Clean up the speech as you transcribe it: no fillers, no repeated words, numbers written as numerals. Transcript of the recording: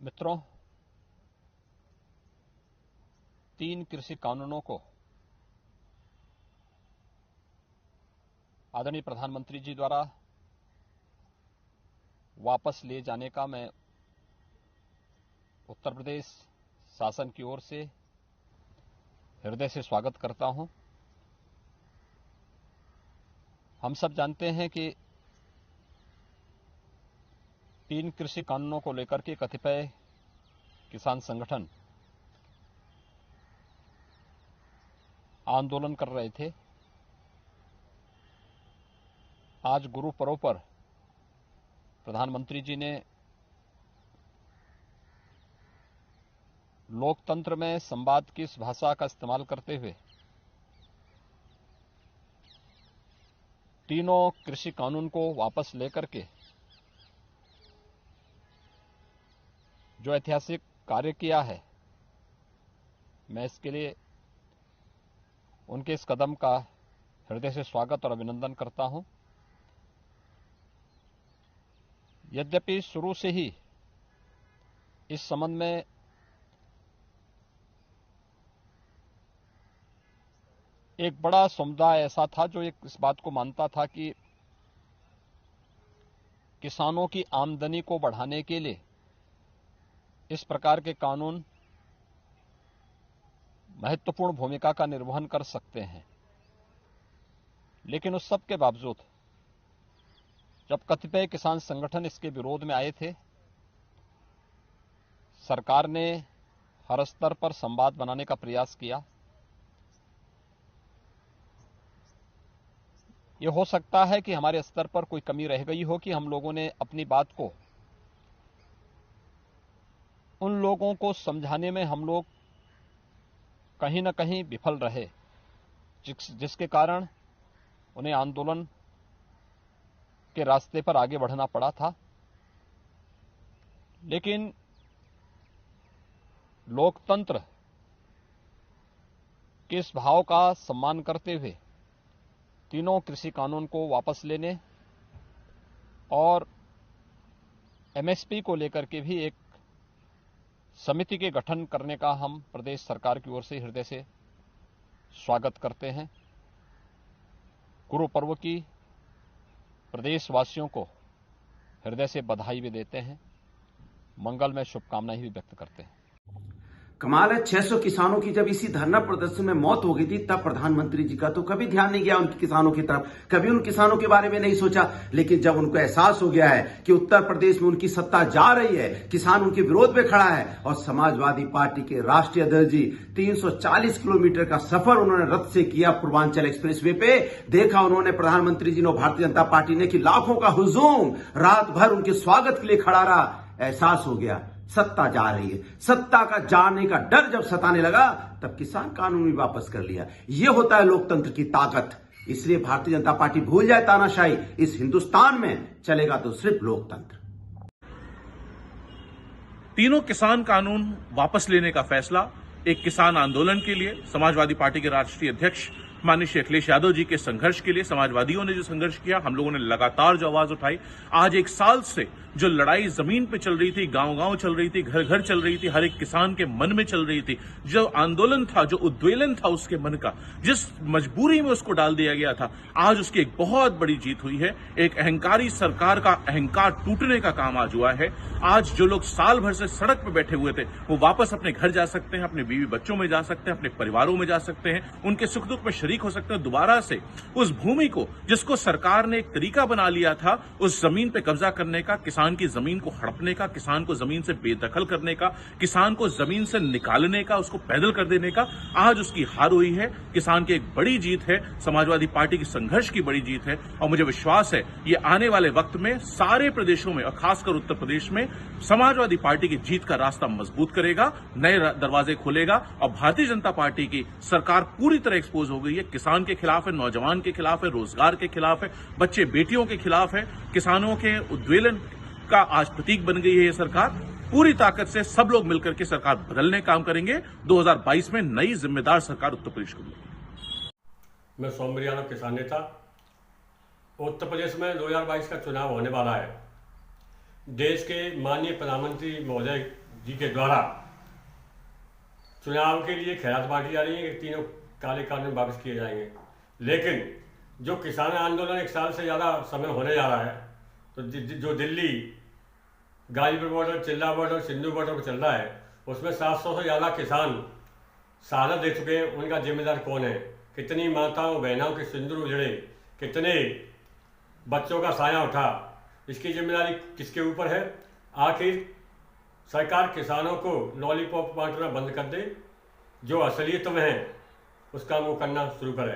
मित्रों, 3 कृषि कानूनों को आदरणीय प्रधानमंत्री जी द्वारा वापस ले जाने का मैं उत्तर प्रदेश शासन की ओर से हृदय से स्वागत करता हूं। हम सब जानते हैं कि 3 कृषि कानूनों को लेकर के कतिपय किसान संगठन आंदोलन कर रहे थे। आज गुरु पर्व पर प्रधानमंत्री जी ने लोकतंत्र में संवाद की इस भाषा का इस्तेमाल करते हुए तीनों कृषि कानून को वापस लेकर के जो ऐतिहासिक कार्य किया है, मैं इसके लिए उनके इस कदम का हृदय से स्वागत और अभिनंदन करता हूं। यद्यपि शुरू से ही इस संबंध में एक बड़ा समुदाय ऐसा था जो इस बात को मानता था कि किसानों की आमदनी को बढ़ाने के लिए इस प्रकार के कानून महत्वपूर्ण भूमिका का निर्वहन कर सकते हैं। लेकिन उस सब के बावजूद जब कतिपय किसान संगठन इसके विरोध में आए थे, सरकार ने हर स्तर पर संवाद बनाने का प्रयास किया। ये हो सकता है कि हमारे स्तर पर कोई कमी रह गई हो कि हम लोगों ने अपनी बात को उन लोगों को समझाने में हम लोग कहीं न कहीं विफल रहे, जिसके कारण उन्हें आंदोलन के रास्ते पर आगे बढ़ना पड़ा था। लेकिन लोकतंत्र के इस भाव का सम्मान करते हुए तीनों कृषि कानून को वापस लेने और एमएसपी को लेकर के भी एक समिति के गठन करने का हम प्रदेश सरकार की ओर से हृदय से स्वागत करते हैं। गुरु पर्व की प्रदेशवासियों को हृदय से बधाई भी देते हैं, मंगलमय शुभकामनाएं भी व्यक्त करते हैं। कमाल है, 600 किसानों की जब इसी धरना प्रदर्शन में मौत हो गई थी, तब प्रधानमंत्री जी का तो कभी ध्यान नहीं गया उन किसानों की तरफ, कभी उन किसानों के बारे में नहीं सोचा। लेकिन जब उनको एहसास हो गया है कि उत्तर प्रदेश में उनकी सत्ता जा रही है, किसान उनके विरोध में खड़ा है और समाजवादी पार्टी के राष्ट्रीय अध्यक्ष जी 340 किलोमीटर का सफर उन्होंने रथ से किया पूर्वांचल एक्सप्रेसवे पे, देखा उन्होंने प्रधानमंत्री जी ने, भारतीय जनता पार्टी ने कि लाखों का हुजूम रात भर उनके स्वागत के लिए खड़ा रहा। एहसास हो गया सत्ता जा रही है। सत्ता का जाने का डर जब सताने लगा, तब किसान कानून भी वापस कर लिया। यह होता है लोकतंत्र की ताकत। इसलिए भारतीय जनता पार्टी भूल जाए तानाशाही, इस हिंदुस्तान में चलेगा तो सिर्फ लोकतंत्र। तीनों किसान कानून वापस लेने का फैसला एक किसान आंदोलन के लिए समाजवादी पार्टी के राष्ट्रीय अध्यक्ष माननीय श्री अखिलेश यादव जी के संघर्ष के लिए, समाजवादियों ने जो संघर्ष किया, हम लोगों ने लगातार जो आवाज उठाई, आज 1 साल से जो लड़ाई जमीन पे चल रही थी, गांव-गांव चल रही थी, घर-घर चल रही थी, हर एक किसान के मन में चल रही थी, जो आंदोलन था, जो उद्वेलन था उसके मन का, जिस मजबूरी में उसको डाल दिया गया था, आज उसकी एक बहुत बड़ी जीत हुई है। एक अहंकारी सरकार का अहंकार टूटने का काम आज हुआ है। आज जो लोग साल भर से सड़क पर बैठे हुए थे, वो वापस अपने घर जा सकते हैं, अपने बीवी बच्चों में जा सकते हैं, अपने परिवारों में जा सकते हैं, उनके सुख दुख में शरीक हो सकते हैं। दोबारा से उस भूमि को, जिसको सरकार ने एक तरीका बना लिया था उस जमीन पे कब्जा करने का, किसान की जमीन को हड़पने का, किसान को जमीन से बेदखल करने का, किसान को जमीन से निकालने का, उसको पैदल कर देने का, आज उसकी हार हुई है। किसान की एक बड़ी जीत है, समाजवादी पार्टी की संघर्ष की बड़ी जीत है और मुझे विश्वास है ये आने वाले वक्त में सारे प्रदेशों में और खासकर उत्तर प्रदेश में समाजवादी पार्टी की जीत का रास्ता मजबूत करेगा, नए दरवाजे खोलेगा और भारतीय जनता पार्टी की सरकार पूरी तरह एक्सपोज हो गई है। किसान के खिलाफ है, नौजवान के खिलाफ है, रोजगार के खिलाफ है, बच्चे बेटियों के खिलाफ है। किसानों के उद्वेलन का आज प्रतीक बन गई है ये सरकार। पूरी ताकत से सब लोग मिलकर के सरकार बदलने काम करेंगे। 2022 में नई जिम्मेदार सरकार उत्तर प्रदेश को मिलेगी। मैं सौम्य यादव, किसान नेता। उत्तर प्रदेश में 2022 का चुनाव होने वाला है। देश के माननीय प्रधानमंत्री महोदय जी के द्वारा चुनाव के लिए खैरात बांटी जा रही है कि तीनों काले कानून वापस किए जाएंगे। लेकिन जो किसान आंदोलन 1 साल से ज़्यादा समय होने जा रहा है, तो जो दिल्ली गाजीपुर बॉर्डर, चिल्ला बॉर्डर, सिंधु बॉर्डर पर चल रहा है, उसमें 700 से ज़्यादा किसान शहादत दे चुके हैं। उनका जिम्मेदार कौन है? कितनी माताओं बहनों के सिंदूर उजड़े, कितने बच्चों का साया उठा, इसकी जिम्मेदारी किसके ऊपर है? आखिर सरकार किसानों को लॉलीपॉप बांटना बंद कर दे, जो असलियत में है उस काम को करना शुरू करे।